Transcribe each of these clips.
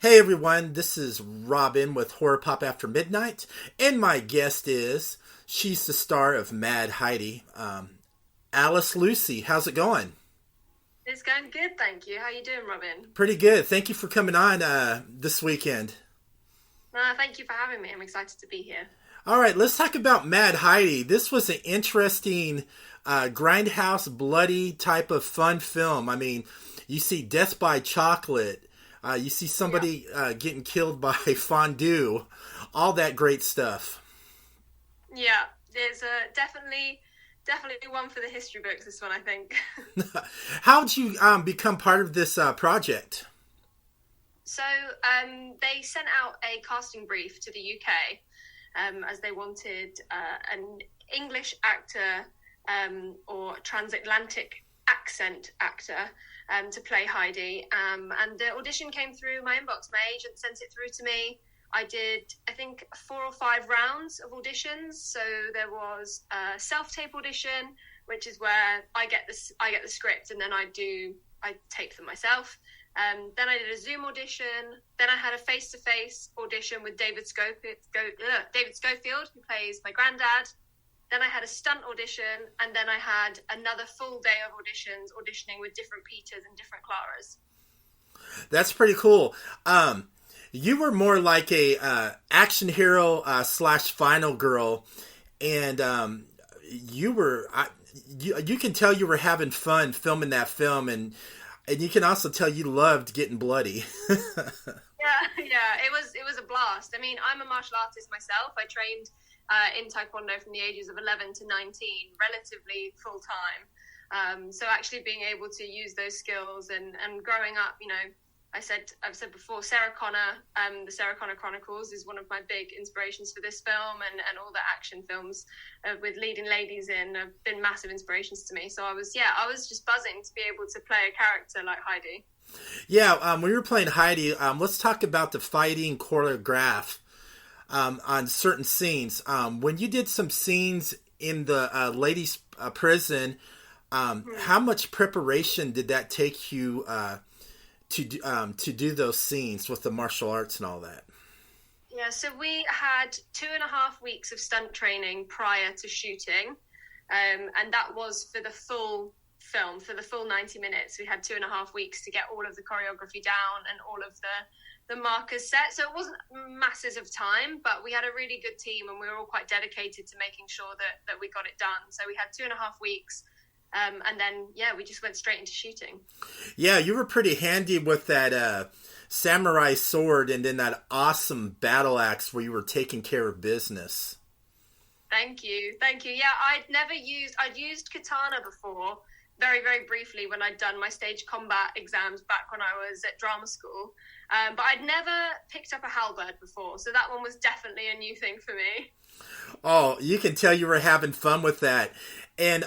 Hey everyone, this is Robin with Horror Pop After Midnight, and my guest she's the star of Mad Heidi, Alice Lucy. How's it going? It's going good, thank you. How you doing, Robin? Pretty good. Thank you for coming on this weekend. Thank you for having me. I'm excited to be here. All right, let's talk about Mad Heidi. This was an interesting grindhouse, bloody type of fun film. I mean, you see death by chocolate. You see somebody getting killed by fondue, all that great stuff. Yeah, there's definitely one for the history books, this one, I think. How'd you become part of this project? So they sent out a casting brief to the UK as they wanted an English actor or transatlantic accent actor to play Heidi, and the audition came through my inbox. My agent sent it through to me. I did, I think, 4 or 5 rounds of auditions. So there was a self-tape audition, which is where I get the script and then I tape them myself. Then I did a Zoom audition. Then I had a face-to-face audition with David Schofield, who plays my granddad. Then I had a stunt audition, and then I had another full day of auditioning with different Peters and different Claras. That's pretty cool. You were more like a action hero / final girl, and you can tell you were having fun filming that film, and you can also tell you loved getting bloody. Yeah, it was a blast. I mean, I'm a martial artist myself. I trained in Taekwondo from the ages of 11 to 19, relatively full time. So actually being able to use those skills and growing up, you know, I've said before, Sarah Connor, the Sarah Connor Chronicles is one of my big inspirations for this film, and all the action films with leading ladies in have been massive inspirations to me. So I was just buzzing to be able to play a character like Heidi. Yeah, when you were playing Heidi, let's talk about the fighting choreograph on certain scenes. When you did some scenes in the ladies' prison, how much preparation did that take you to do those scenes with the martial arts and all that? Yeah, so we had 2.5 weeks of stunt training prior to shooting, and that was for the full film, for the full 90 minutes. We had 2.5 weeks to get all of the choreography down and all of the markers set. So it wasn't masses of time, but we had a really good team, and we were all quite dedicated to making sure that we got it done. So we had 2.5 weeks. And then, we just went straight into shooting. Yeah, you were pretty handy with that samurai sword and then that awesome battle axe where you were taking care of business. Thank you. Yeah, I'd used katana before, very, very briefly when I'd done my stage combat exams back when I was at drama school. But I'd never picked up a halberd before, so that one was definitely a new thing for me. Oh, you can tell you were having fun with that. And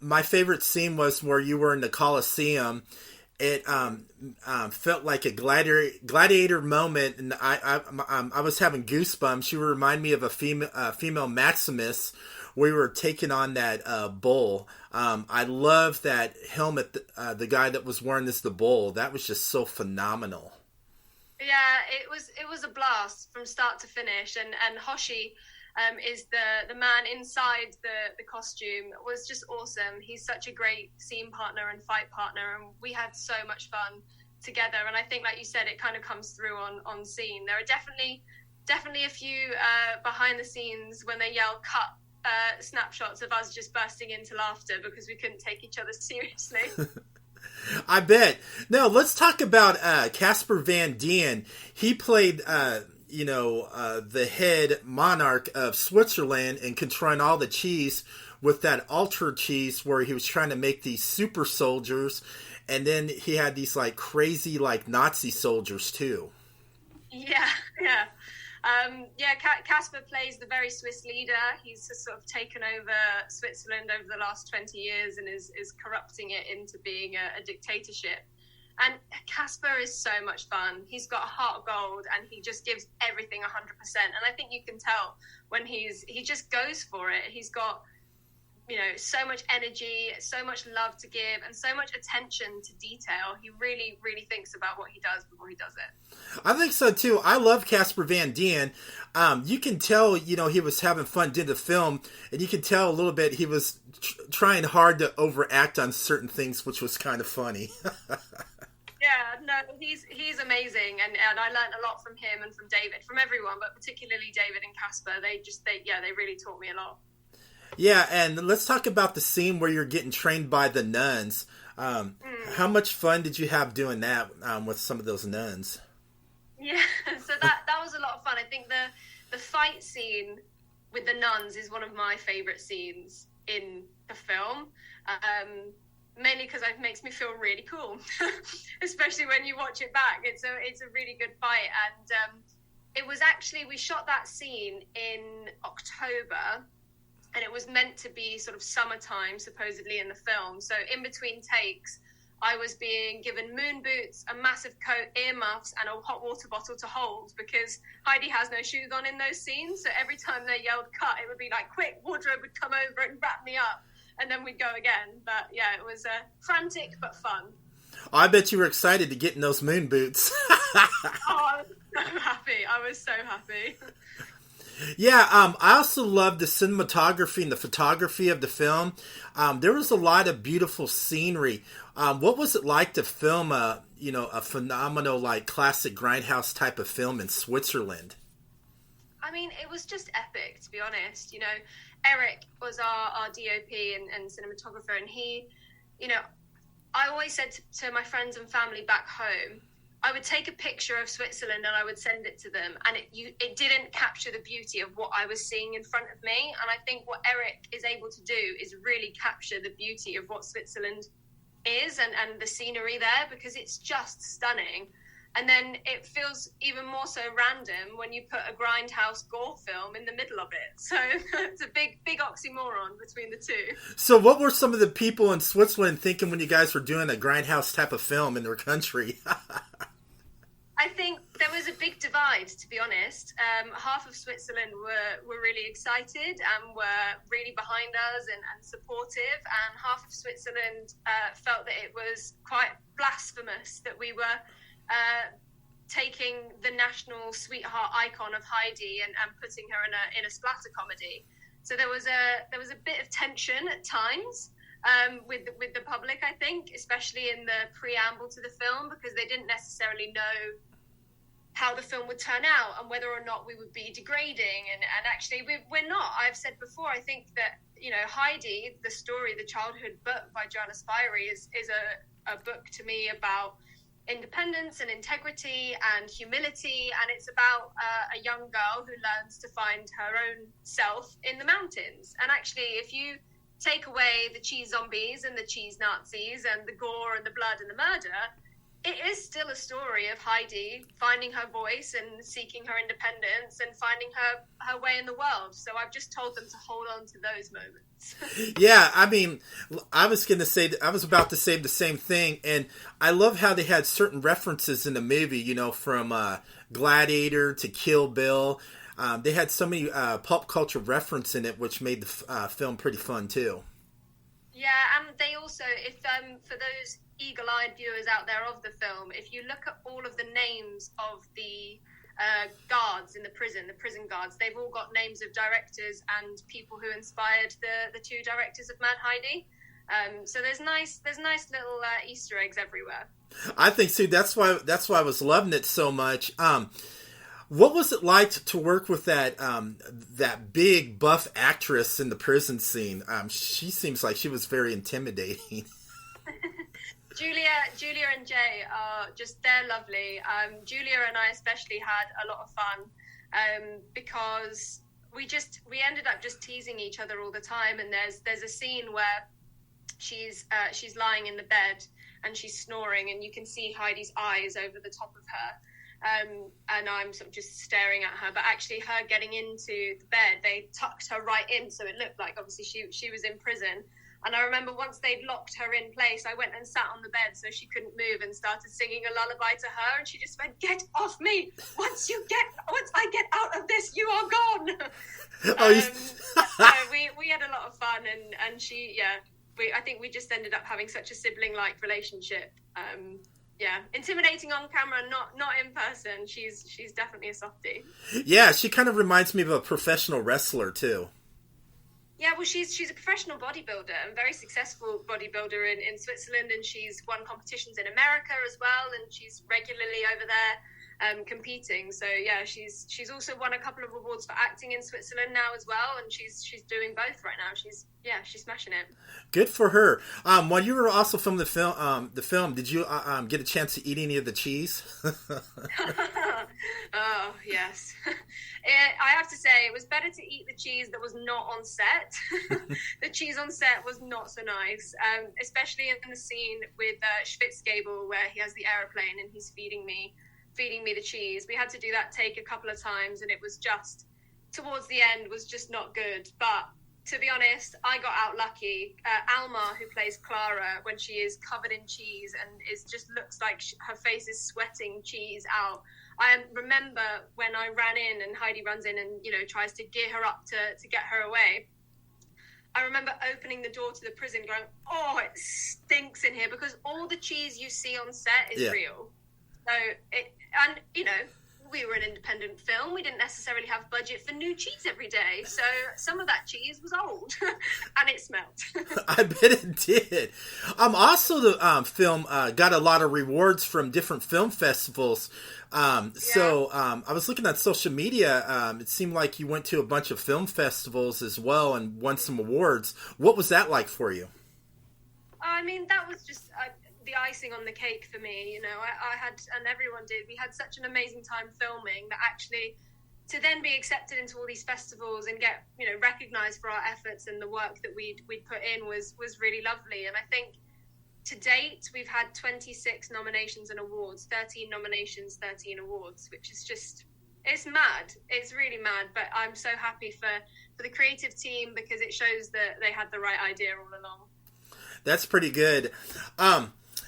my favorite scene was where you were in the Coliseum. It felt like a gladiator moment, and I was having goosebumps. You remind me of a female Maximus. We were taking on that bull. I love that helmet. The guy that was wearing the bull. That was just so phenomenal. Yeah, it was a blast from start to finish, and Hoshi is the man inside the costume. It was just awesome. He's such a great scene partner and fight partner, and we had so much fun together. And I think, like you said, it kind of comes through on scene. There are definitely a few behind the scenes when they yell cut snapshots of us just bursting into laughter because we couldn't take each other seriously. I bet. No, let's talk about Casper Van Dien. He played the head monarch of Switzerland and controlling all the cheese with that altered cheese where he was trying to make these super soldiers, and then he had these like crazy like Nazi soldiers too. Yeah. Casper plays the very Swiss leader. He's just sort of taken over Switzerland over the last 20 years and is corrupting it into being a dictatorship. And Casper is so much fun. He's got a heart of gold, and he just gives everything 100%. And I think you can tell when he just goes for it. He's got so much energy, so much love to give, and so much attention to detail. He really, really thinks about what he does before he does it. I think so too. I love Casper Van Dien. You can tell, he was having fun doing the film, and you can tell a little bit he was trying hard to overact on certain things, which was kind of funny. Yeah, no, he's amazing, and I learned a lot from him and from David, from everyone, but particularly David and Casper. They really taught me a lot. Yeah, and let's talk about the scene where you're getting trained by the nuns. How much fun did you have doing that with some of those nuns? Yeah, so that was a lot of fun. I think the fight scene with the nuns is one of my favourite scenes in the film. Mainly because it makes me feel really cool, especially when you watch it back. It's a really good fight, and it was actually, we shot that scene in October, and it was meant to be sort of summertime, supposedly, in the film. So in between takes, I was being given moon boots, a massive coat, earmuffs, and a hot water bottle to hold, because Heidi has no shoes on in those scenes. So every time they yelled cut, it would be like, quick, wardrobe would come over and wrap me up. And then we'd go again. But yeah, it was frantic but fun. I bet you were excited to get in those moon boots. I was so happy. I was so happy. Yeah, I also loved the cinematography and the photography of the film. There was a lot of beautiful scenery. What was it like to film a phenomenal, like, classic grindhouse type of film in Switzerland? I mean, it was just epic, to be honest. Eric was our DOP and cinematographer, and he, I always said to my friends and family back home, I would take a picture of Switzerland and I would send it to them, and it didn't capture the beauty of what I was seeing in front of me. And I think what Eric is able to do is really capture the beauty of what Switzerland is and the scenery there, because it's just stunning. And then it feels even more so random when you put a grindhouse gore film in the middle of it. So it's a big oxymoron between the two. So what were some of the people in Switzerland thinking when you guys were doing a grindhouse type of film in their country? I think there was a big divide, to be honest. Half of Switzerland were really excited and were really behind us and supportive. And half of Switzerland felt that it was quite blasphemous that we were taking the national sweetheart icon of Heidi and putting her in a splatter comedy. So there was a bit of tension at times with the public, I think, especially in the preamble to the film, because they didn't necessarily know how the film would turn out and whether or not we would be degrading. And actually we're not. I've said before, I think that Heidi, the story, the childhood book by Joanna Spyri, is a book to me about independence and integrity and humility, and it's about a young girl who learns to find her own self in the mountains. And actually, if you take away the cheese zombies and the cheese Nazis and the gore and the blood and the murder, it is still a story of Heidi finding her voice and seeking her independence and finding her way in the world. So I've just told them to hold on to those moments. Yeah, I mean, I was about to say the same thing, and I love how they had certain references in the movie, from Gladiator to Kill Bill. They had so many pop culture reference in it, which made the film pretty fun too. Yeah, and they also, if for those eagle-eyed viewers out there of the film, if you look at all of the names of the guards in the prison guards, they've all got names of directors and people who inspired the two directors of Mad Heidi. So there's nice little Easter eggs everywhere. I think so. That's why I was loving it so much. What was it like to work with that big buff actress in the prison scene? She seems like she was very intimidating. Julia and Jay are they're lovely. Julia and I especially had a lot of fun because we ended up just teasing each other all the time. And there's a scene where she's lying in the bed and she's snoring, and you can see Heidi's eyes over the top of her. And I'm sort of just staring at her, but actually her getting into the bed, they tucked her right in, so it looked like obviously she was in prison. And I remember once they'd locked her in place, I went and sat on the bed so she couldn't move and started singing a lullaby to her. And she just went, "Get off me! Once I get out of this, you are gone." So we had a lot of fun, and she, I think we just ended up having such a sibling-like relationship. Intimidating on camera, not in person. She's definitely a softie. Yeah, she kind of reminds me of a professional wrestler too. Yeah, well, she's a professional bodybuilder and very successful bodybuilder in Switzerland, and she's won competitions in America as well, and she's regularly over there competing. So yeah, she's also won a couple of awards for acting in Switzerland now as well, and she's doing both right now. She's smashing it. Good for her. While you were also filming the film, did you get a chance to eat any of the cheese? Oh yes. I have to say, it was better to eat the cheese that was not on set. The cheese on set was not so nice, especially in the scene with Schwitzgable, where he has the aeroplane and he's feeding me the cheese. We had to do that take a couple of times, and it was just, towards the end, was just not good. But to be honest, I got out lucky. Alma, who plays Clara, when she is covered in cheese and just looks like her face is sweating cheese out. I remember when I ran in and Heidi runs in and, tries to gear her up to get her away. I remember opening the door to the prison going, "Oh, it stinks in here," because all the cheese you see on set is real. So we were an independent film. We didn't necessarily have budget for new cheese every day. So some of that cheese was old and it smelled. I bet it did. Also, the film got a lot of rewards from different film festivals. So I was looking at social media. It seemed like you went to a bunch of film festivals as well and won some awards. What was that like for you? I mean, that was just the icing on the cake for me. I had, and everyone did, we had such an amazing time filming that actually to then be accepted into all these festivals and get, recognized for our efforts and the work that we'd put in was really lovely. And I think to date, we've had 26 nominations and awards, 13 nominations, 13 awards, which is just, it's mad. It's really mad. But I'm so happy for the creative team, because it shows that they had the right idea all along. That's pretty good.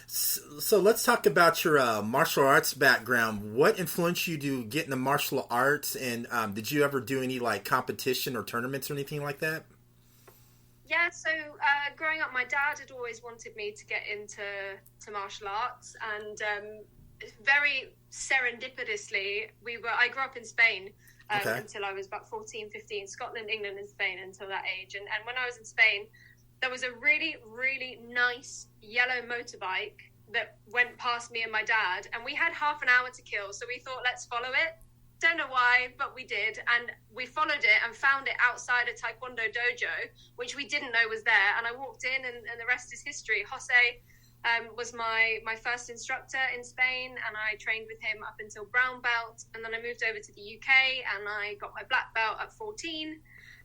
So let's talk about your martial arts background. What influenced you to get into martial arts, and did you ever do any competition or tournaments or anything like that? Yeah, so growing up, my dad had always wanted me to get into martial arts, and very serendipitously, I grew up in Spain until I was about 14, 15, Scotland, England, and Spain until that age. And when I was in Spain, there was a really, really nice yellow motorbike that went past me and my dad, and we had half an hour to kill, so we thought, let's follow it. Don't know why, but we did, and we followed it and found it outside a Taekwondo dojo, which we didn't know was there, and I walked in, and the rest is history. Jose was my first instructor in Spain, and I trained with him up until brown belt, and then I moved over to the UK, and I got my black belt at 14.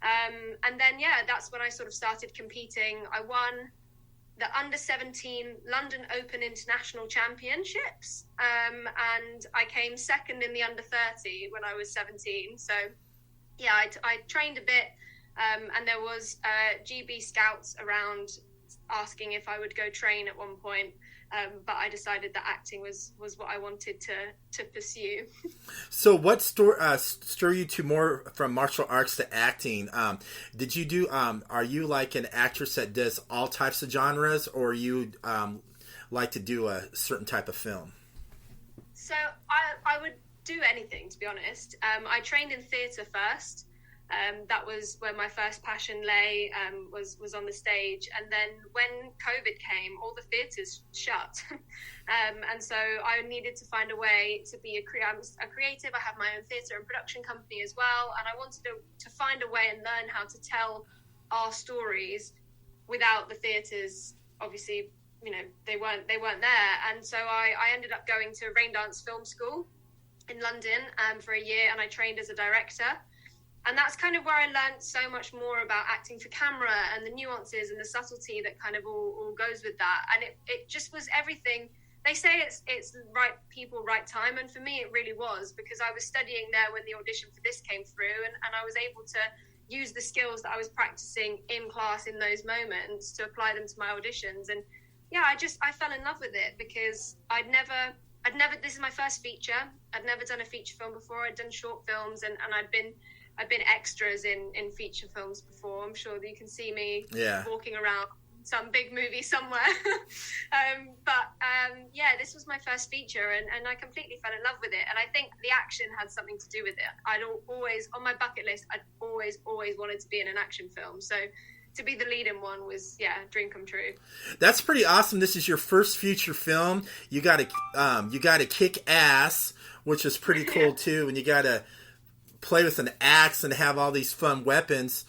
And then, that's when I sort of started competing. I won the under-17 London Open International Championships, and I came second in the under-30 when I was 17. So, I trained a bit, and there was GB scouts around asking if I would go train at one point, but I decided that acting was what I wanted to pursue. So what stir you to more from martial arts to acting? Did you do, are you like an actress that does all types of genres, or you like to do a certain type of film? So I would do anything, to be honest. I trained in theatre first. That was where my first passion lay, was on the stage. And then when COVID came, all the theatres shut. And so I needed to find a way to be I'm a creative. I have my own theatre and production company as well. And I wanted to find a way and learn how to tell our stories without the theatres. Obviously, they weren't there. And so I ended up going to Rain Dance Film School in London for a year, and I trained as a director. And that's kind of where I learned so much more about acting for camera and the nuances and the subtlety that kind of all goes with that. And it just was everything. They say it's right people, right time. And for me, it really was, because I was studying there when the audition for this came through, and I was able to use the skills that I was practicing in class in those moments to apply them to my auditions. And yeah, I fell in love with it because I'd never, this is my first feature. I'd never done a feature film before. I'd done short films, and I'd been extras in feature films before. I'm sure that you can see me walking around some big movie somewhere. Yeah, this was my first feature, and I completely fell in love with it. And I think the action had something to do with it. I'd always, on my bucket list, I'd always wanted to be in an action film. So to be the lead in one was, a dream come true. That's pretty awesome. This is your first feature film. You got to kick ass, which is pretty cool too. And you got to play with an axe and have all these fun weapons.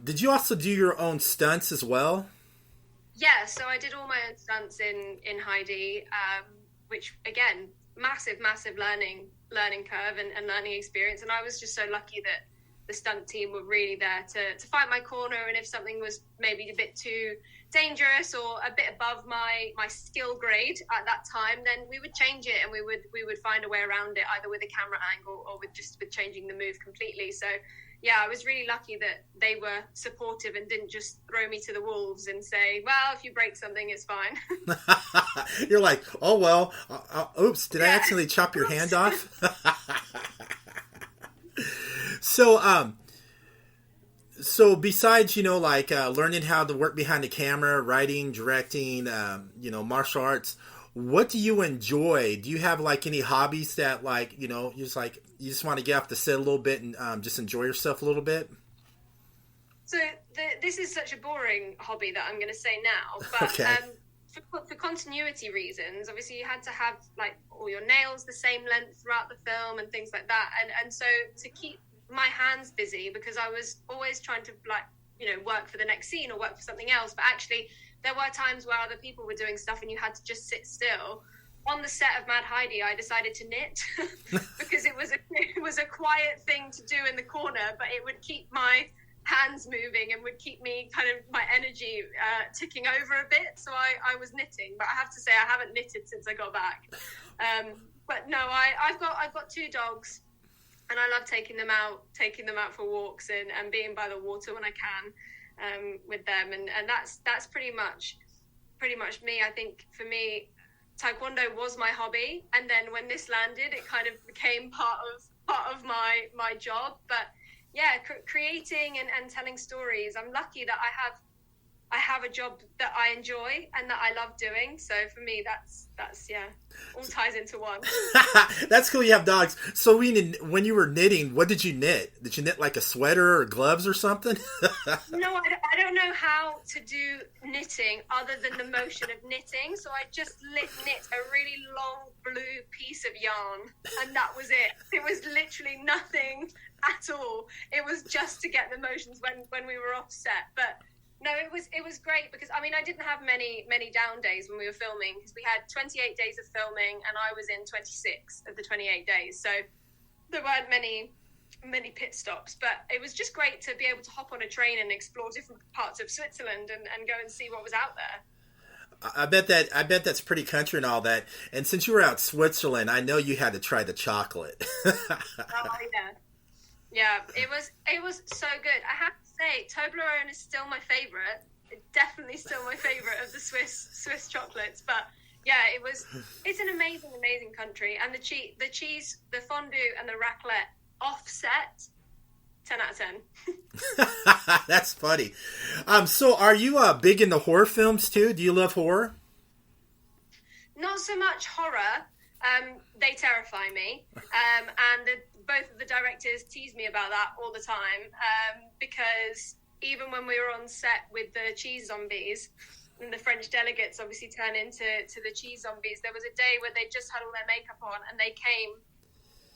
Did you also do your own stunts as well? Yeah, so I did all my own stunts in Heidi, which again, massive learning curve and learning experience. And I was just so lucky that the stunt team were really there to fight my corner. And if something was maybe a bit too dangerous or a bit above my skill grade at that time, then we would change it, and we would find a way around it, either with a camera angle or with changing the move completely. So yeah, I was really lucky that they were supportive and didn't just throw me to the wolves and say, well, if you break something, it's fine. You're like, oh, well, oops, did I accidentally chop your hand off? So besides, learning how to work behind the camera, writing, directing, martial arts, what do you enjoy? Do you have any hobbies that you just want to get off the set a little bit and just enjoy yourself a little bit? So this is such a boring hobby that I'm going to say now, but okay. For continuity reasons, obviously you had to have all your nails the same length throughout the film and things like that, and so to keep my hands busy, because I was always trying to work for the next scene or work for something else, but actually there were times where other people were doing stuff and you had to just sit still. On the set of Mad Heidi, I decided to knit because it was a quiet thing to do in the corner, but it would keep my hands moving and would keep me my energy ticking over a bit. So I was knitting, but I have to say I haven't knitted since I got back. But no, I've got two dogs, and I love taking them out for walks and being by the water when I can with them, and that's pretty much me. I think for me, Taekwondo was my hobby, and then when this landed, it kind of became part of my job. But yeah, creating and telling stories. I'm lucky that I have a job that I enjoy and that I love doing. So for me, that's all ties into one. That's cool. You have dogs. So when you were knitting, what did you knit? Did you knit a sweater or gloves or something? No, I don't know how to do knitting other than the motion of knitting. So I just knit a really long blue piece of yarn, and that was it. It was literally nothing at all. It was just to get the motions when we were off set. But no, it was great because, I didn't have many down days when we were filming, because we had 28 days of filming and I was in 26 of the 28 days. So there weren't many pit stops, but it was just great to be able to hop on a train and explore different parts of Switzerland and go and see what was out there. I bet that's pretty country and all that. And since you were out Switzerland, I know you had to try the chocolate. Oh, yeah. Yeah, it was so good. I have to say, Toblerone is still my favorite. It's definitely still my favorite of the Swiss chocolates. But yeah, it's an amazing country, and the cheese, the fondue, and the raclette offset. 10 out of 10. That's funny. So are you big into horror films too? Do you love horror? Not so much horror. They terrify me. And both of the directors tease me about that all the time, because even when we were on set with the cheese zombies, and the French delegates obviously turn into the cheese zombies, there was a day where they just had all their makeup on, and they came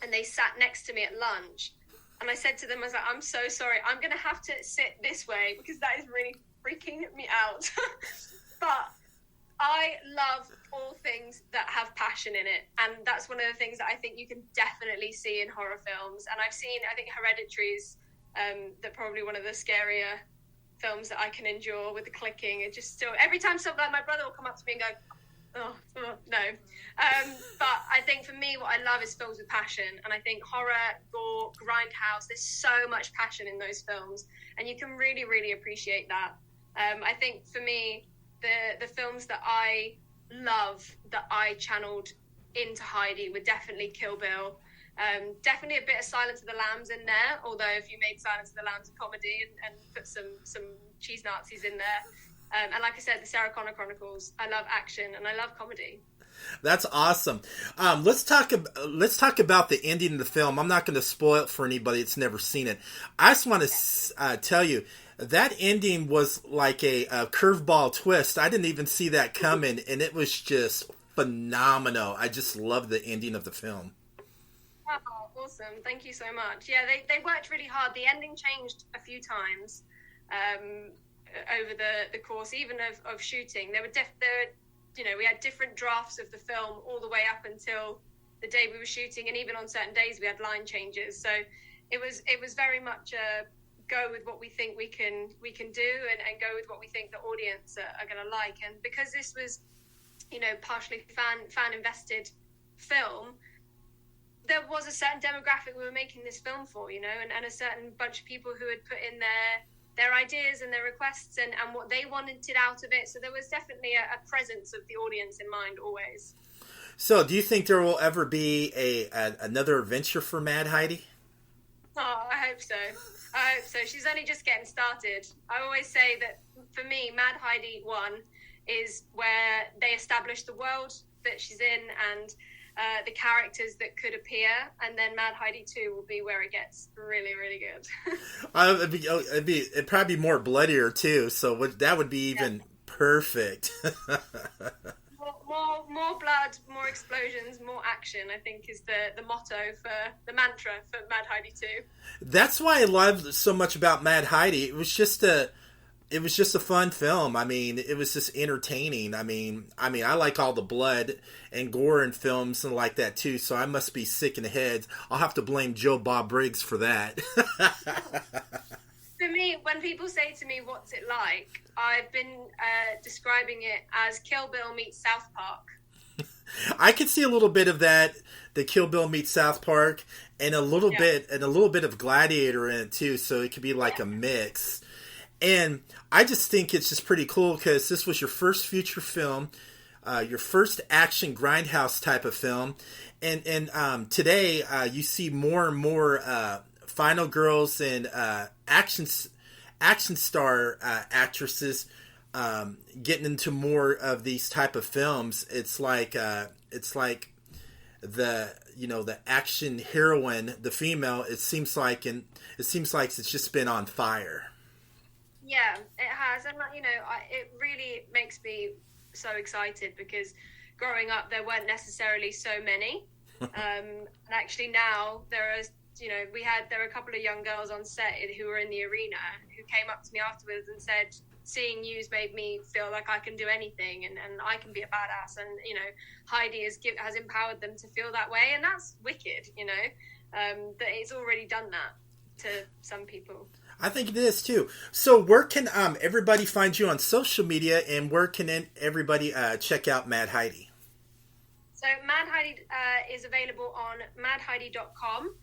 and they sat next to me at lunch, and I said to them, I was like, I'm so sorry, I'm going to have to sit this way because that is really freaking me out. But I love all things that have passion in it, and that's one of the things that I think you can definitely see in horror films. And I think Hereditary's that probably one of the scarier films that I can endure, with the clicking. It just still, every time something, like my brother will come up to me and go, No. But I think for me, what I love is films with passion. And I think horror, gore, grindhouse, there's so much passion in those films. And you can really, really appreciate that. I think for me, the films that I love, that I channeled into Heidi, were definitely Kill Bill. Definitely a bit of Silence of the Lambs in there. Although if you made Silence of the Lambs a comedy and put some cheese Nazis in there. And like I said, the Sarah Connor Chronicles. I love action and I love comedy. That's awesome. Let's talk about the ending of the film. I'm not going to spoil it for anybody that's never seen it. I just want to tell you that ending was like a curveball twist. I didn't even see that coming, and it was just phenomenal. I just love the ending of the film. Oh, awesome! Thank you so much. Yeah, they worked really hard. The ending changed a few times over the course, even of shooting. We had different drafts of the film all the way up until the day we were shooting, and even on certain days we had line changes. So it was very much go with what we think we can do, and go with what we think the audience are going to like. And because this was, partially fan invested film, there was a certain demographic we were making this film for, and a certain bunch of people who had put in their ideas and their requests and what they wanted out of it. So there was definitely a presence of the audience in mind always. So do you think there will ever be another adventure for Mad Heidi? Oh, I hope so. She's only just getting started. I always say that for me, Mad Heidi 1 is where they establish the world that she's in and the characters that could appear, and then Mad Heidi 2 will be where it gets really, really good. It'd probably be more bloodier too, so that would be even perfect. more blood, more explosions, more action, I think is the motto, for the mantra for Mad Heidi 2. That's why I love so much about Mad Heidi. It was just a fun film. I mean, it was just entertaining. I mean, I like all the blood and gore in films and like that too, so I must be sick in the head. I'll have to blame Joe Bob Briggs for that. For me, when people say to me, what's it like? I've been describing it as Kill Bill meets South Park. I could see a little bit of that, the Kill Bill meets South Park, and a little bit of Gladiator in it too, so it could be like a mix. And I just think it's just pretty cool because this was your first feature film, your first action grindhouse type of film, and today you see more and more final girls and action star actresses getting into more of these type of films. It's like the action heroine, the female. It seems like it's just been on fire. Yeah, it has, and it really makes me so excited because growing up there weren't necessarily so many, and actually now there are a couple of young girls on set who were in the arena who came up to me afterwards and said, seeing you's made me feel like I can do anything and I can be a badass, and Heidi has empowered them to feel that way, and that's wicked. That it's already done that to some people. I think it is too. So where can everybody find you on social media, and where can everybody check out Mad Heidi? So Mad Heidi is available on madheidi.com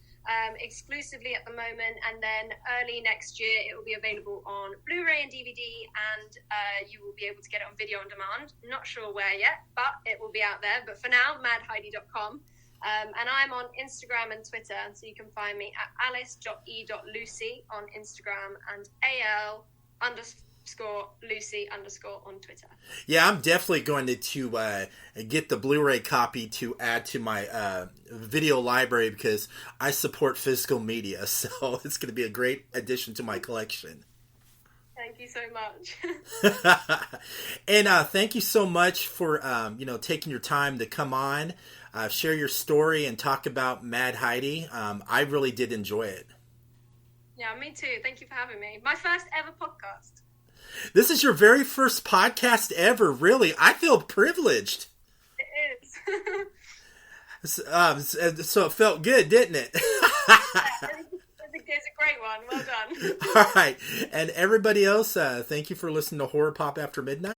exclusively at the moment, and then early next year it will be available on Blu-ray and DVD, and you will be able to get it on video on demand. Not sure where yet, but it will be out there. But for now, madheidi.com. And I'm on Instagram and Twitter, so you can find me at alice.e.lucy on Instagram and al_Lucy_ on Twitter. Yeah, I'm definitely going to get the Blu-ray copy to add to my video library because I support physical media, so it's going to be a great addition to my collection. Thank you so much. And thank you so much for taking your time to come on, share your story, and talk about Mad Heidi. I really did enjoy it. Yeah, me too. Thank you for having me. My first ever podcast. This is your very first podcast ever, really. I feel privileged. It is. So it felt good, didn't it? It's a great one. Well done. All right. And everybody else, thank you for listening to Horror Pop After Midnight.